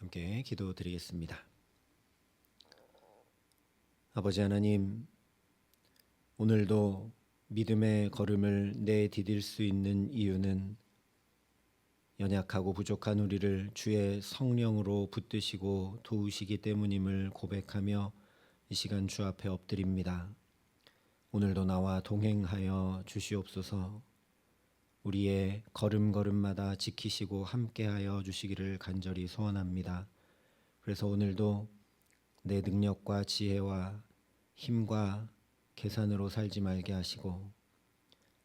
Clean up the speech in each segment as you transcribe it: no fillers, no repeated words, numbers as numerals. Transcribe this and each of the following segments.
함께 기도드리겠습니다. 아버지 하나님, 오늘도 믿음의 걸음을 내디딜 수 있는 이유는 연약하고 부족한 우리를 주의 성령으로 붙드시고 도우시기 때문임을 고백하며 이 시간 주 앞에 엎드립니다. 오늘도 나와 동행하여 주시옵소서. 우리의 걸음걸음마다 지키시고 함께하여 주시기를 간절히 소원합니다. 그래서 오늘도 내 능력과 지혜와 힘과 계산으로 살지 말게 하시고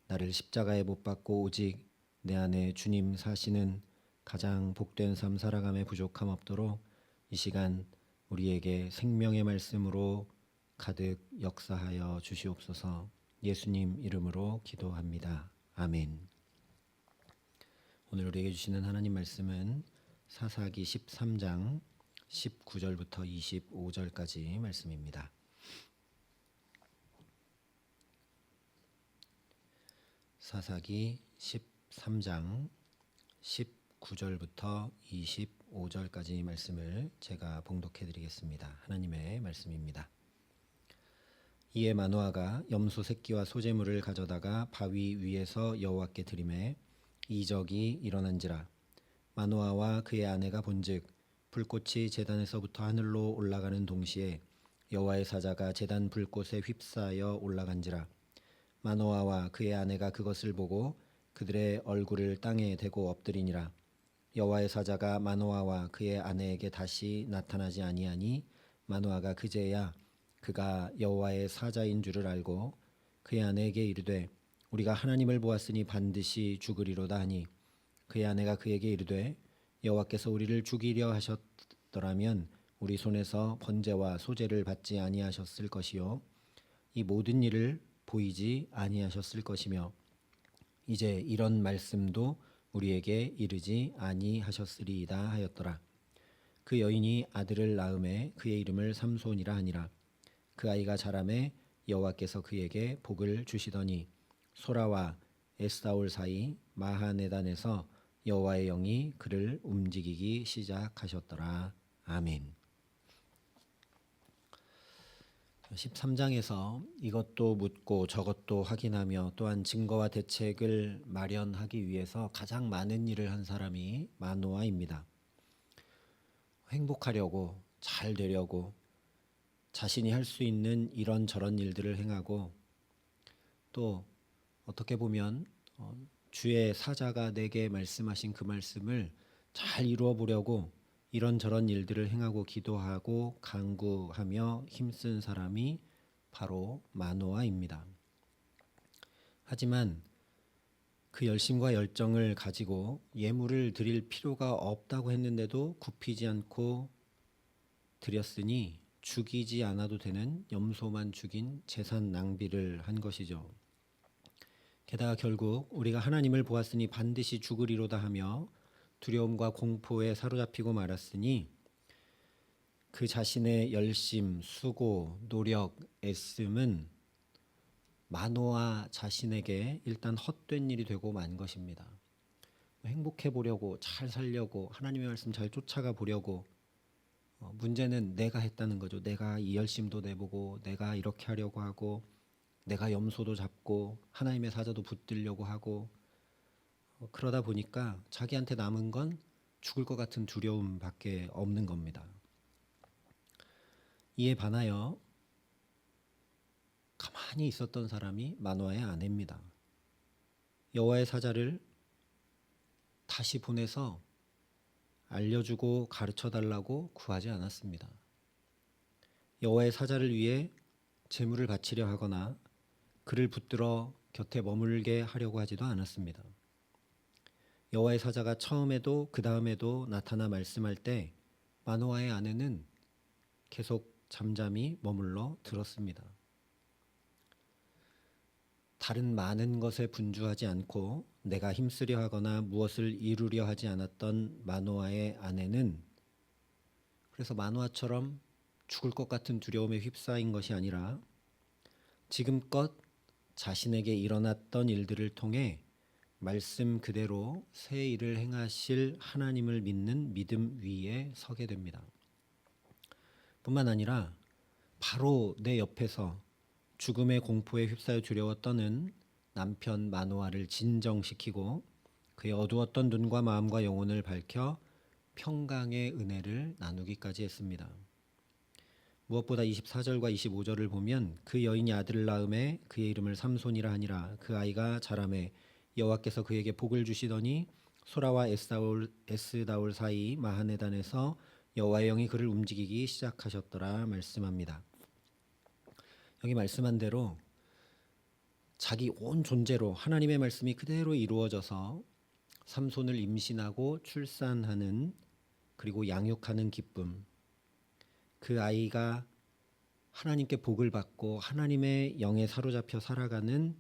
나를 십자가에 못 박고 오직 내 안에 주님 사시는 가장 복된 삶 살아감에 부족함 없도록 이 시간 우리에게 생명의 말씀으로 가득 역사하여 주시옵소서. 예수님 이름으로 기도합니다. 아멘. 오늘 우리에게 주시는 하나님 말씀은 사사기 13장 19절부터 25절까지 말씀입니다. 사사기 13장 19절부터 25절까지 말씀을 제가 봉독해 드리겠습니다. 하나님의 말씀입니다. 이에 마노아가 염소 새끼와 소재물을 가져다가 바위 위에서 여호와께 드리매 이적이 일어난지라. 마노아와 그의 아내가 본즉 불꽃이 제단에서부터 하늘로 올라가는 동시에 여호와의 사자가 제단 불꽃에 휩싸여 올라간지라. 마노아와 그의 아내가 그것을 보고 그들의 얼굴을 땅에 대고 엎드리니라. 여호와의 사자가 마노아와 그의 아내에게 다시 나타나지 아니하니 마노아가 그제야 그가 여호와의 사자인 줄을 알고 그의 아내에게 이르되 우리가 하나님을 보았으니 반드시 죽으리로다 하니 그의 아내가 그에게 이르되 여호와께서 우리를 죽이려 하셨더라면 우리 손에서 번제와 소제를 받지 아니하셨을 것이요 이 모든 일을 보이지 아니하셨을 것이며 이제 이런 말씀도 우리에게 이르지 아니하셨으리이다 하였더라. 그 여인이 아들을 낳음에 그의 이름을 삼손이라 하니라. 그 아이가 자라매 여호와께서 그에게 복을 주시더니 소라와 에스다올 사이 마하네단에서 여호와의 영이 그를 움직이기 시작하셨더라. 아멘. 13장에서 이것도 묻고 저것도 확인하며 또한 증거와 대책을 마련하기 위해서 가장 많은 일을 한 사람이 마노아입니다. 행복하려고, 잘 되려고 자신이 할 수 있는 이런저런 일들을 행하고 또 어떻게 보면 주의 사자가 내게 말씀하신 그 말씀을 잘 이루어 보려고 이런저런 일들을 행하고 기도하고 간구하며 힘쓴 사람이 바로 마노아입니다. 하지만 그 열심과 열정을 가지고 예물을 드릴 필요가 없다고 했는데도 굽히지 않고 드렸으니 죽이지 않아도 되는 염소만 죽인 재산 낭비를 한 것이죠. 게다가 결국 우리가 하나님을 보았으니 반드시 죽으리로다 하며 두려움과 공포에 사로잡히고 말았으니 그 자신의 열심, 수고, 노력, 애씀은 마노아 자신에게 일단 헛된 일이 되고 만 것입니다. 행복해 보려고, 잘 살려고, 하나님의 말씀 잘 쫓아가 보려고 문제는 내가 했다는 거죠. 내가 이 열심도 내보고 내가 이렇게 하려고 하고 내가 염소도 잡고 하나님의 사자도 붙들려고 하고 그러다 보니까 자기한테 남은 건 죽을 것 같은 두려움밖에 없는 겁니다. 이에 반하여 가만히 있었던 사람이 마노아의 아내입니다. 여호와의 사자를 다시 보내서 알려주고 가르쳐달라고 구하지 않았습니다. 여호와의 사자를 위해 제물을 바치려 하거나 그를 붙들어 곁에 머물게 하려고 하지도 않았습니다. 여호와의 사자가 처음에도 그 다음에도 나타나 말씀할 때 마노아의 아내는 계속 잠잠히 머물러 들었습니다. 다른 많은 것에 분주하지 않고 내가 힘쓰려 하거나 무엇을 이루려 하지 않았던 마노아의 아내는 그래서 마노아처럼 죽을 것 같은 두려움에 휩싸인 것이 아니라 지금껏 자신에게 일어났던 일들을 통해 말씀 그대로 새 일을 행하실 하나님을 믿는 믿음 위에 서게 됩니다. 뿐만 아니라 바로 내 옆에서 죽음의 공포에 휩싸여 두려워 떠는 남편 마노아를 진정시키고 그의 어두웠던 눈과 마음과 영혼을 밝혀 평강의 은혜를 나누기까지 했습니다. 무엇보다 24절과 25절을 보면 그 여인이 아들을 낳음에 그의 이름을 삼손이라 하니라. 그 아이가 자라매 여호와께서 그에게 복을 주시더니 소라와 에스다올 사이 마하네단에서 여호와의 영이 그를 움직이기 시작하셨더라 말씀합니다. 여기 말씀한 대로 자기 온 존재로 하나님의 말씀이 그대로 이루어져서 삼손을 임신하고 출산하는 그리고 양육하는 기쁨, 그 아이가 하나님께 복을 받고 하나님의 영에 사로잡혀 살아가는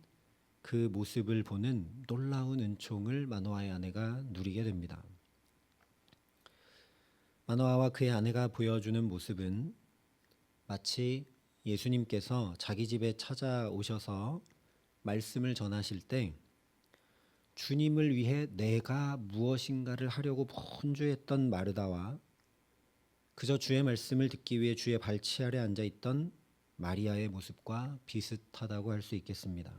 그 모습을 보는 놀라운 은총을 마노아의 아내가 누리게 됩니다. 마노아와 그의 아내가 보여주는 모습은 마치 예수님께서 자기 집에 찾아오셔서 말씀을 전하실 때 주님을 위해 내가 무엇인가를 하려고 분주했던 마르다와 그저 주의 말씀을 듣기 위해 주의 발치 아래 앉아있던 마리아의 모습과 비슷하다고 할 수 있겠습니다.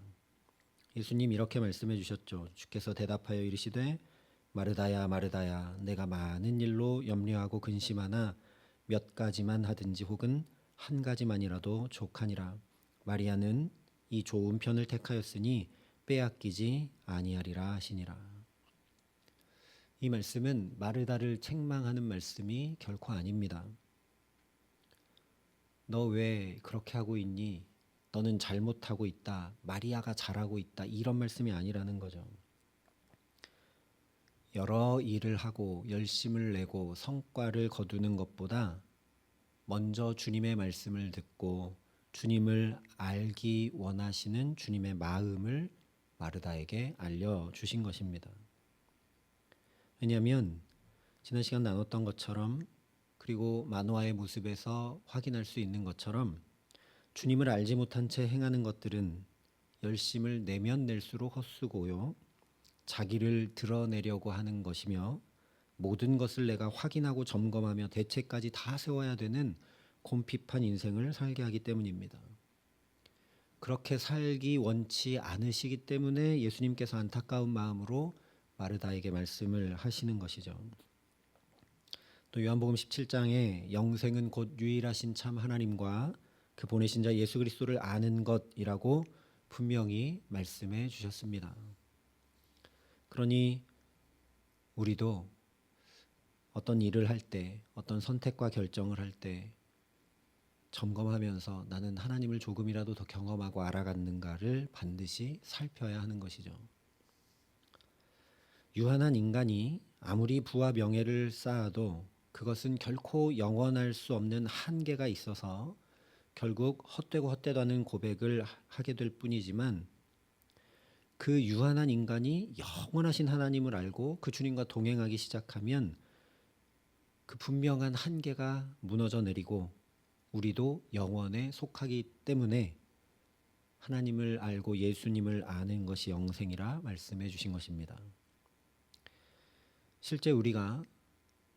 예수님 이렇게 말씀해 주셨죠. 주께서 대답하여 이르시되 마르다야 마르다야 내가 많은 일로 염려하고 근심하나 몇 가지만 하든지 혹은 한 가지만이라도 족하니라. 마리아는 이 좋은 편을 택하였으니 빼앗기지 아니하리라 하시니라. 이 말씀은 마르다를 책망하는 말씀이 결코 아닙니다. 너 왜 그렇게 하고 있니? 너는 잘못하고 있다. 마리아가 잘하고 있다. 이런 말씀이 아니라는 거죠. 여러 일을 하고 열심을 내고 성과를 거두는 것보다 먼저 주님의 말씀을 듣고 주님을 알기 원하시는 주님의 마음을 마르다에게 알려주신 것입니다. 왜냐하면 지난 시간 나눴던 것처럼 그리고 마노아의 모습에서 확인할 수 있는 것처럼 주님을 알지 못한 채 행하는 것들은 열심을 내면 낼수록 헛수고요. 자기를 드러내려고 하는 것이며 모든 것을 내가 확인하고 점검하며 대책까지 다 세워야 되는 곰핍한 인생을 살게 하기 때문입니다. 그렇게 살기 원치 않으시기 때문에 예수님께서 안타까운 마음으로 마르다에게 말씀을 하시는 것이죠. 또 요한복음 17장에 영생은 곧 유일하신 참 하나님과 그 보내신 자 예수 그리스도를 아는 것이라고 분명히 말씀해 주셨습니다. 그러니 우리도 어떤 일을 할 때, 어떤 선택과 결정을 할 때 점검하면서 나는 하나님을 조금이라도 더 경험하고 알아갔는가를 반드시 살펴야 하는 것이죠. 유한한 인간이 아무리 부와 명예를 쌓아도 그것은 결코 영원할 수 없는 한계가 있어서 결국 헛되고 헛되다는 고백을 하게 될 뿐이지만 그 유한한 인간이 영원하신 하나님을 알고 그 주님과 동행하기 시작하면 그 분명한 한계가 무너져 내리고 우리도 영원에 속하기 때문에 하나님을 알고 예수님을 아는 것이 영생이라 말씀해 주신 것입니다. 실제 우리가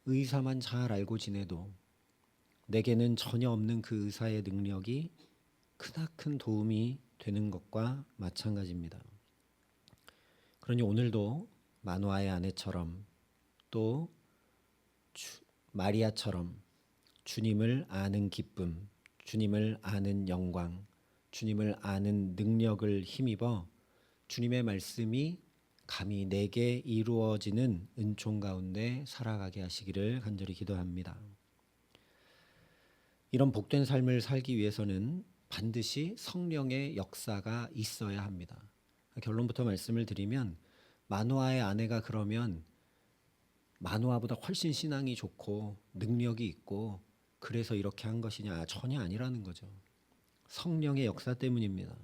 의사만 잘 알고 지내도 내게는 전혀 없는 그 의사의 능력이 크나큰 도움이 되는 것과 마찬가지입니다. 그러니 오늘도 마노아의 아내처럼 또 마리아처럼 주님을 아는 기쁨, 주님을 아는 영광, 주님을 아는 능력을 힘입어 주님의 말씀이 감히 내게 이루어지는 은총 가운데 살아가게 하시기를 간절히 기도합니다. 이런 복된 삶을 살기 위해서는 반드시 성령의 역사가 있어야 합니다. 결론부터 말씀을 드리면 마노아의 아내가 그러면 마노아보다 훨씬 신앙이 좋고 능력이 있고 그래서 이렇게 한 것이냐? 전혀 아니라는 거죠. 성령의 역사 때문입니다.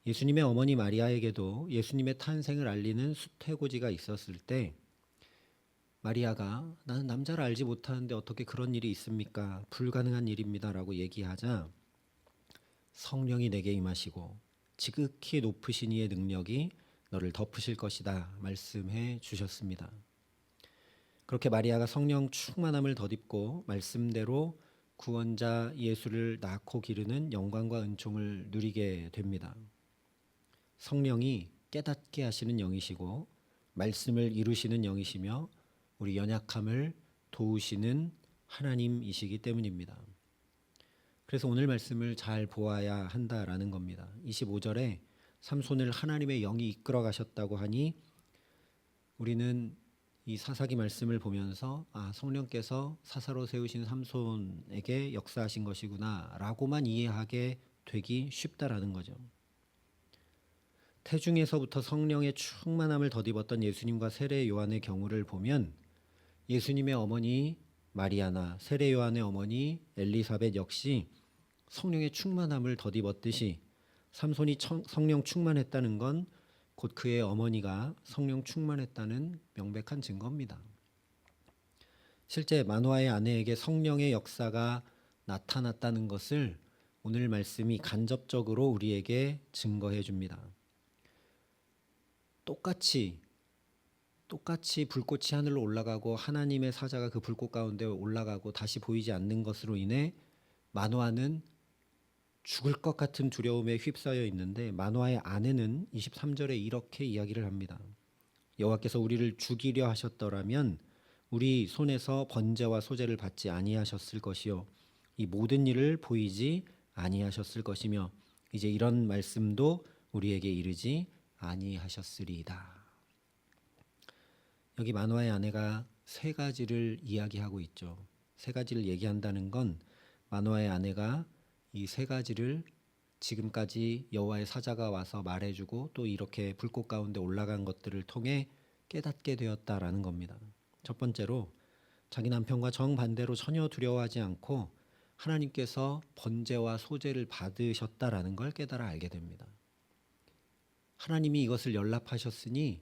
예수님의 어머니 마리아에게도 예수님의 탄생을 알리는 수태고지가 있었을 때 마리아가 나는 남자를 알지 못하는데 어떻게 그런 일이 있습니까? 불가능한 일입니다 라고 얘기하자 성령이 내게 임하시고 지극히 높으신 이의 능력이 너를 덮으실 것이다 말씀해 주셨습니다. 그렇게 마리아가 성령 충만함을 덧입고 말씀대로 구원자 예수를 낳고 기르는 영광과 은총을 누리게 됩니다. 성령이 깨닫게 하시는 영이시고 말씀을 이루시는 영이시며 우리 연약함을 도우시는 하나님이시기 때문입니다. 그래서 오늘 말씀을 잘 보아야 한다라는 겁니다. 25절에 삼손을 하나님의 영이 이끌어 가셨다고 하니 우리는 이 사사기 말씀을 보면서 성령께서 사사로 세우신 삼손에게 역사하신 것이구나 라고만 이해하게 되기 쉽다라는 거죠. 태중에서부터 성령의 충만함을 덧입었던 예수님과 세례 요한의 경우를 보면 예수님의 어머니 마리아나 세례 요한의 어머니 엘리사벳 역시 성령의 충만함을 덧입었듯이 삼손이 성령 충만했다는 건 곧 그의 어머니가 성령 충만했다는 명백한 증거입니다. 실제 마노아의 아내에게 성령의 역사가 나타났다는 것을 오늘 말씀이 간접적으로 우리에게 증거해 줍니다. 똑같이 불꽃이 하늘로 올라가고 하나님의 사자가 그 불꽃 가운데 올라가고 다시 보이지 않는 것으로 인해 마노아는 죽을 것 같은 두려움에 휩싸여 있는데 마노아의 아내는 23절에 이렇게 이야기를 합니다. 여호와께서 우리를 죽이려 하셨더라면 우리 손에서 번제와 소제를 받지 아니하셨을 것이요 이 모든 일을 보이지 아니하셨을 것이며 이제 이런 말씀도 우리에게 이르지 아니하셨으리이다. 여기 마노아의 아내가 세 가지를 이야기하고 있죠. 세 가지를 얘기한다는 건 마노아의 아내가 이 세 가지를 지금까지 여호와의 사자가 와서 말해주고 또 이렇게 불꽃 가운데 올라간 것들을 통해 깨닫게 되었다라는 겁니다. 첫 번째로 자기 남편과 정반대로 전혀 두려워하지 않고 하나님께서 번제와 소제를 받으셨다라는 걸 깨달아 알게 됩니다. 하나님이 이것을 연락하셨으니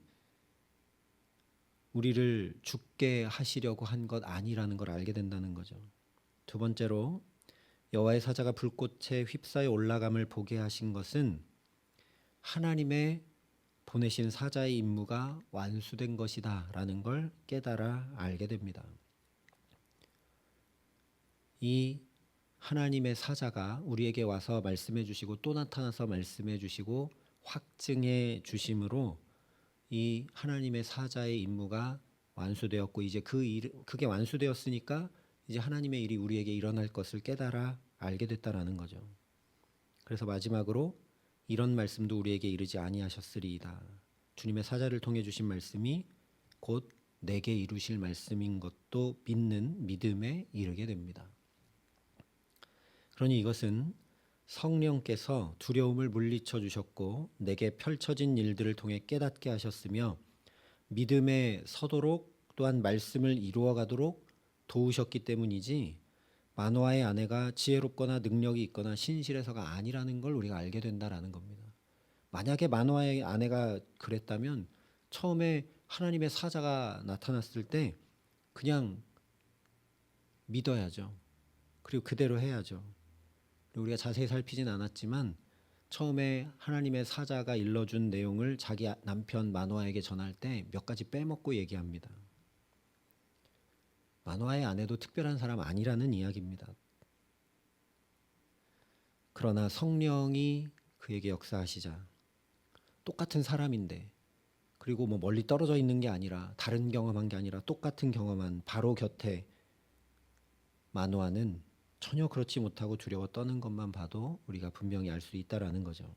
우리를 죽게 하시려고 한 것 아니라는 걸 알게 된다는 거죠. 두 번째로 여호와의 사자가 불꽃에 휩싸여 올라감을 보게 하신 것은 하나님의 보내신 사자의 임무가 완수된 것이다 라는 걸 깨달아 알게 됩니다. 이 하나님의 사자가 우리에게 와서 말씀해 주시고 또 나타나서 말씀해 주시고 확증해 주심으로 이 하나님의 사자의 임무가 완수되었고 이제 그게 완수되었으니까 이제 하나님의 일이 우리에게 일어날 것을 깨달아 알게 됐다라는 거죠. 그래서 마지막으로 이런 말씀도 우리에게 이르지 아니하셨으리이다. 주님의 사자를 통해 주신 말씀이 곧 내게 이루실 말씀인 것도 믿는 믿음에 이르게 됩니다. 그러니 이것은 성령께서 두려움을 물리쳐 주셨고 내게 펼쳐진 일들을 통해 깨닫게 하셨으며 믿음에 서도록 또한 말씀을 이루어가도록 도우셨기 때문이지 마노아의 아내가 지혜롭거나 능력이 있거나 신실해서가 아니라는 걸 우리가 알게 된다라는 겁니다. 만약에 마노아의 아내가 그랬다면 처음에 하나님의 사자가 나타났을 때 그냥 믿어야죠. 그리고 그대로 해야죠. 우리가 자세히 살피진 않았지만 처음에 하나님의 사자가 일러준 내용을 자기 남편 마노아에게 전할 때 몇 가지 빼먹고 얘기합니다. 마노아의 아내도 특별한 사람 아니라는 이야기입니다. 그러나 성령이 그에게 역사하시자 똑같은 사람인데 그리고 멀리 떨어져 있는 게 아니라 다른 경험한 게 아니라 똑같은 경험한 바로 곁에 마노아는 전혀 그렇지 못하고 두려워 떠는 것만 봐도 우리가 분명히 알 수 있다라는 거죠.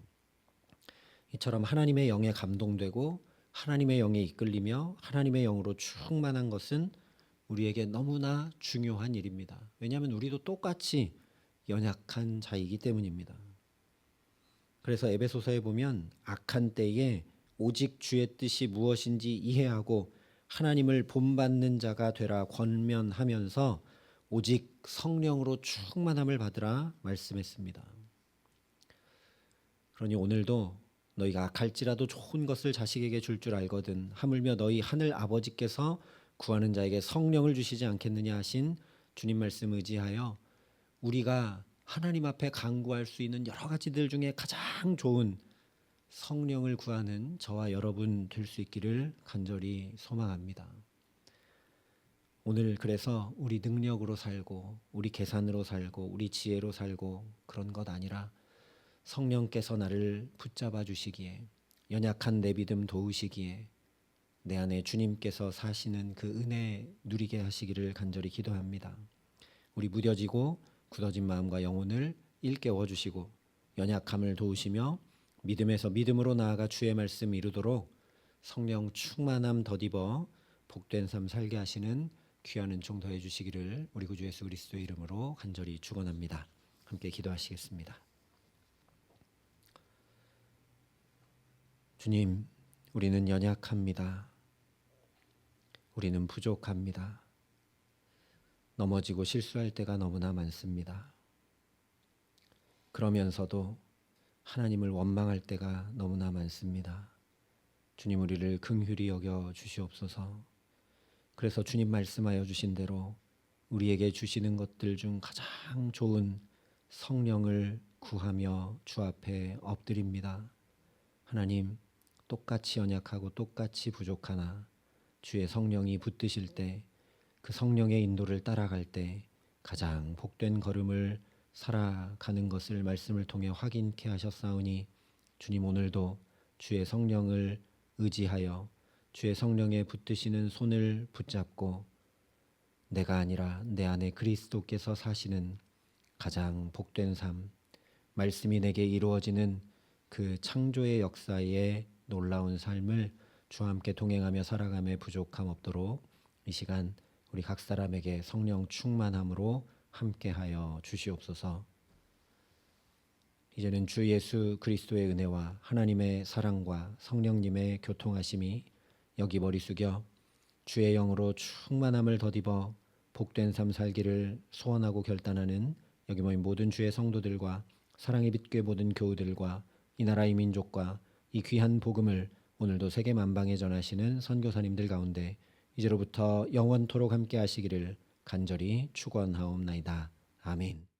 이처럼 하나님의 영에 감동되고 하나님의 영에 이끌리며 하나님의 영으로 충만한 것은 우리에게 너무나 중요한 일입니다. 왜냐하면 우리도 똑같이 연약한 자이기 때문입니다. 그래서 에베소서에 보면 악한 때에 오직 주의 뜻이 무엇인지 이해하고 하나님을 본받는 자가 되라 권면하면서 오직 성령으로 충만함을 받으라 말씀했습니다. 그러니 오늘도 너희가 악할지라도 좋은 것을 자식에게 줄 줄 알거든 하물며 너희 하늘 아버지께서 구하는 자에게 성령을 주시지 않겠느냐 하신 주님 말씀 의지하여 우리가 하나님 앞에 간구할 수 있는 여러 가지들 중에 가장 좋은 성령을 구하는 저와 여러분 될 수 있기를 간절히 소망합니다. 오늘 그래서 우리 능력으로 살고 우리 계산으로 살고 우리 지혜로 살고 그런 것 아니라 성령께서 나를 붙잡아 주시기에, 연약한 내 믿음 도우시기에 내 안에 주님께서 사시는 그 은혜 누리게 하시기를 간절히 기도합니다. 우리 무뎌지고 굳어진 마음과 영혼을 일깨워 주시고 연약함을 도우시며 믿음에서 믿음으로 나아가 주의 말씀 이루도록 성령 충만함 덧입어 복된 삶 살게 하시는 귀한 은총 더해 주시기를 우리 구주 예수 그리스도의 이름으로 간절히 축원합니다. 함께 기도하시겠습니다. 주님, 우리는 연약합니다. 우리는 부족합니다. 넘어지고 실수할 때가 너무나 많습니다. 그러면서도 하나님을 원망할 때가 너무나 많습니다. 주님, 우리를 긍휼히 여겨 주시옵소서. 그래서 주님 말씀하여 주신 대로 우리에게 주시는 것들 중 가장 좋은 성령을 구하며 주 앞에 엎드립니다. 하나님, 똑같이 연약하고 똑같이 부족하나 주의 성령이 붙드실 때, 그 성령의 인도를 따라갈 때 가장 복된 걸음을 살아가는 것을 말씀을 통해 확인케 하셨사오니, 주님 오늘도 주의 성령을 의지하여 주의 성령의 붙드시는 손을 붙잡고 내가 아니라 내 안에 그리스도께서 사시는 가장 복된 삶, 말씀이 내게 이루어지는 그 창조의 역사의 놀라운 삶을 주와 함께 동행하며 살아감에 부족함 없도록 이 시간 우리 각 사람에게 성령 충만함으로 함께하여 주시옵소서. 이제는 주 예수 그리스도의 은혜와 하나님의 사랑과 성령님의 교통하심이 여기 머리 숙여 주의 영으로 충만함을 덧입어 복된 삶 살기를 소원하고 결단하는 여기 모인 모든 주의 성도들과 사랑의 빛교회 모든 교우들과 이 나라의 민족과 이 귀한 복음을 오늘도 세계 만방에 전하시는 선교사님들 가운데 이제로부터 영원토록 함께 하시기를 간절히 축원하옵나이다. 아멘.